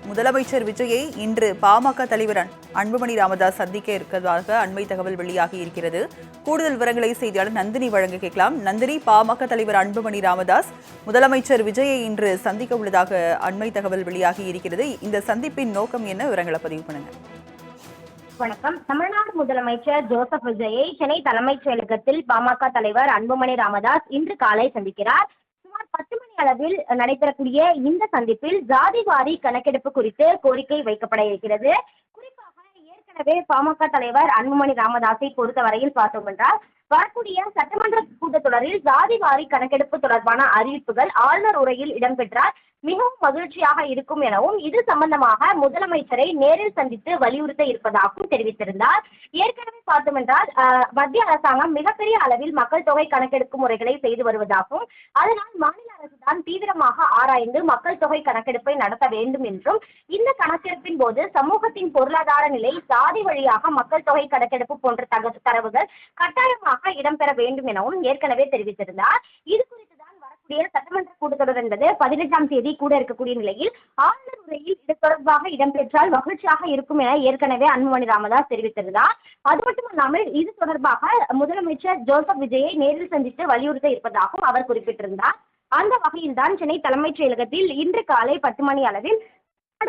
முதலமைச்சர் விஜயை இன்று பாமக தலைவர் அன்புமணி ராமதாஸ் சந்திக்க இருக்கிறதாக அண்மை தகவல் வெளியாகி இருக்கிறது. கூடுதல் விவரங்களை செய்தியாளர் நந்தினி வழங்க கேட்கலாம். நந்தினி, பாமக தலைவர் அன்புமணி ராமதாஸ் முதலமைச்சர் விஜயை இன்று சந்திக்க உள்ளதாக அண்மை தகவல் வெளியாகி இருக்கிறது. இந்த சந்திப்பின் நோக்கம் என்ன? விவரங்களை பதிவு பண்ணுங்க. வணக்கம். தமிழ்நாடு முதலமைச்சர் ஜோசப் விஜயை சென்னை தலைமைச் செயலகத்தில் பாமக தலைவர் அன்புமணி ராமதாஸ் இன்று காலை சந்திக்கிறார். சுமார் 10 மணி அளவில் நடைபெறக்கூடிய இந்த சந்திப்பில் ஜாதிவாரி கணக்கெடுப்பு குறித்து கோரிக்கை வைக்கப்பட இருக்கிறது. குறிப்பாக ஏற்கனவே பாமக தலைவர் அன்புமணி ராமதாஸை பொறுத்தவரையில் பார்த்தோம் என்றால், வரக்கூடிய சட்டமன்ற கூட்டத்தொடரில் ஜாதிவாரி கணக்கெடுப்பு தொடர்பான அறிவிப்புகள் ஆளுநர் உரையில் இடம்பெற்றால் மிகவும் மகிழ்ச்சியாக இருக்கும் எனவும் இது சம்பந்தமாக முதலமைச்சரை நேரில் சந்தித்து வலியுறுத்த இருப்பதாகவும் தெரிவித்திருந்தார். ஏற்கனவே பார்த்தோம் என்றால், மத்திய அரசாங்கம் மிகப்பெரிய அளவில் மக்கள் தொகை கணக்கெடுப்பு முறைகளை செய்து வருவதாகவும், அதனால் மாநில அரசுதான் தீவிரமாக ஆராய்ந்து மக்கள் தொகை கணக்கெடுப்பை நடத்த வேண்டும் என்றும், இந்த கணக்கெடுப்பின் போது சமூகத்தின் பொருளாதார நிலை, சாதி வழியாக மக்கள் தொகை கணக்கெடுப்பு போன்ற தரவுகள் கட்டாயமாக இடம்பெற வேண்டும் எனவும் ஏற்கனவே தெரிவித்திருந்தார். இது குறித்துதான் வரக்கூடிய சட்டமன்ற கூட்டத்தொடர் என்பது 18ஆம் தேதி கூட இருக்கக்கூடிய நிலையில் ஆளுநர் உரையில் இது தொடர்பாக இடம்பெற்றால் மகிழ்ச்சியாக இருக்கும் என ஏற்கனவே அன்புமணி ராமதாஸ் தெரிவித்திருந்தார். அது மட்டுமல்லாமல் இது தொடர்பாக முதலமைச்சர் ஜோசப் விஜயை நேரில் சந்தித்து வலியுறுத்த இருப்பதாகவும் அவர் குறிப்பிட்டிருந்தார். அந்த வகையில்தான் சென்னை தலைமைச் செயலகத்தில் இன்று காலை 10 மணி அளவில்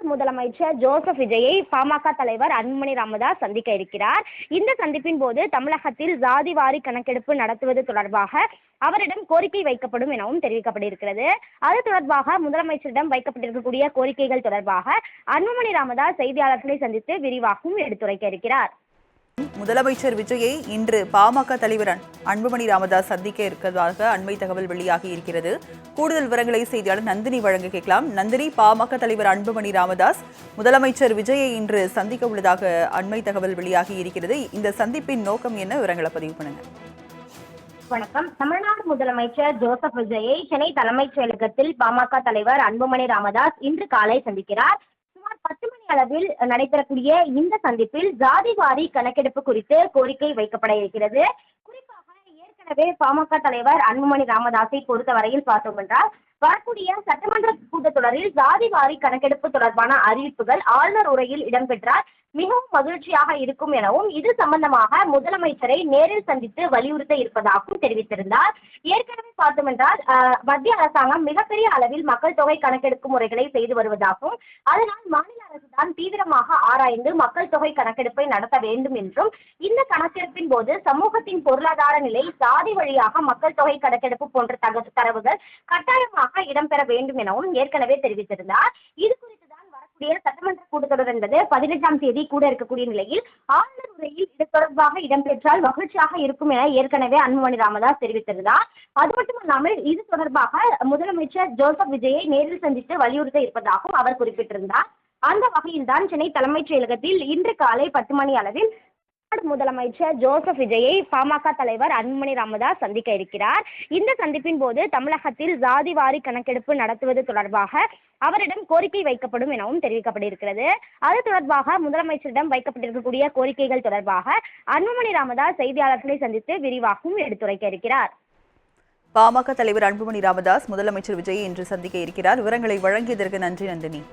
முதலமைச்சர் ஜோசப் விஜயை பாமக தலைவர் அன்புமணி ராமதாஸ் சந்திக்க இருக்கிறார். இந்த சந்திப்பின் போது தமிழகத்தில் ஜாதிவாரி கணக்கெடுப்பு நடத்துவது தொடர்பாக அவரிடம் கோரிக்கை வைக்கப்படும் எனவும் தெரிவிக்கப்பட்டிருக்கிறது. அது தொடர்பாக முதலமைச்சரிடம் வைக்கப்பட்டிருக்கக்கூடிய கோரிக்கைகள் தொடர்பாக அன்புமணி ராமதாஸ் செய்தியாளர்களை சந்தித்து விரிவாகவும் எடுத்துரைக்க இருக்கிறார். முதலமைச்சர் விஜயை இன்று பாமக தலைவர் அன்புமணி ராமதாஸ் சந்திக்க இருக்கிறதாக அண்மை தகவல் வெளியாகி இருக்கிறது. கூடுதல் விவரங்களை செய்தியாளர் நந்தினி வழங்க கேட்கலாம். நந்தினி, பாமக தலைவர் அன்புமணி ராமதாஸ் முதலமைச்சர் விஜயை இன்று சந்திக்க உள்ளதாக அண்மை தகவல் வெளியாகி இருக்கிறது. இந்த சந்திப்பின் நோக்கம் என்ன? விவரங்களை பதிவு பண்ணுங்க. வணக்கம். தமிழ்நாடு முதலமைச்சர் ஜோசப் விஜயை சென்னை தலைமைச் செயலகத்தில் பாமக தலைவர் அன்புமணி ராமதாஸ் இன்று காலை சந்திக்கிறார். சுமார் 10 மணி அளவில் நடைபெறக்கூடிய இந்த சந்திப்பில் ஜாதிவாரி கணக்கெடுப்பு குறித்து கோரிக்கை வைக்கப்பட இருக்கிறது. குறிப்பாக ஏற்கனவே பாமக தலைவர் அன்புமணி ராமதாஸை பொறுத்தவரையில் பார்த்தோம் என்றால், வரக்கூடிய சட்டமன்ற கூட்டத்தொடரில் ஜாதிவாரி கணக்கெடுப்பு தொடர்பான அறிவிப்புகள் ஆளுநர் உரையில் இடம்பெற்றால் மிகவும் மகிழ்ச்சியாக இருக்கும் எனவும் இது சம்பந்தமாக முதலமைச்சரை நேரில் சந்தித்து வலியுறுத்த இருப்பதாகவும் தெரிவித்திருந்தார். ஏற்கனவே பார்த்தோம் என்றால், மத்திய அரசாங்கம் மிகப்பெரிய அளவில் மக்கள் தொகை கணக்கெடுப்பு முறைகளை செய்து வருவதாகவும், அதனால் மாநில அரசுதான் தீவிரமாக ஆராய்ந்து மக்கள் தொகை கணக்கெடுப்பை நடத்த வேண்டும் என்றும், இந்த கணக்கெடுப்பின் போது சமூகத்தின் பொருளாதார நிலை, சாதி வழியாக மக்கள் தொகை கணக்கெடுப்பு போன்ற தரவுகள் கட்டாயமாக இடம்பெற வேண்டும் எனவும் ஏற்கனவே தெரிவித்திருந்தார். இது குறித்துதான் வரக்கூடிய சட்டமன்ற கூட்டத்தொடர் என்பது 18ஆம் தேதி கூட இருக்கக்கூடிய நிலையில் ஆளுநர் உரையில் இது தொடர்பாக இடம்பெற்றால் மகிழ்ச்சியாக இருக்கும் என ஏற்கனவே அன்புமணி ராமதாஸ் தெரிவித்திருந்தார். அது மட்டுமல்லாமல் இது தொடர்பாக முதலமைச்சர் ஜோசப் விஜயை நேரில் சந்தித்து வலியுறுத்த இருப்பதாகவும் அவர் குறிப்பிட்டிருந்தார். அந்த வகையில்தான் சென்னை தலைமைச் செயலகத்தில் இன்று காலை 10 மணி அளவில் முதலமைச்சர் ஜோசப் விஜயை பாமக தலைவர் அன்புமணி ராமதாஸ் சந்திக்க இருக்கிறார். இந்த சந்திப்பின் போது தமிழகத்தில் ஜாதிவாரி கணக்கெடுப்பு நடத்துவது தொடர்பாக அவரிடம் கோரிக்கை வைக்கப்படும் எனவும் தெரிவிக்கப்பட்டிருக்கிறது. அது தொடர்பாக முதலமைச்சரிடம் வைக்கப்பட்டிருக்கக்கூடிய கோரிக்கைகள் தொடர்பாக அன்புமணி ராமதாஸ் செய்தியாளர்களை சந்தித்து விரிவாகவும் எடுத்துரைக்க இருக்கிறார். பாமக தலைவர் அன்புமணி ராமதாஸ் முதலமைச்சர் விஜயை இன்று சந்திக்க இருக்கிறார். விவரங்களை வழங்கியதற்கு நன்றி நந்தினி.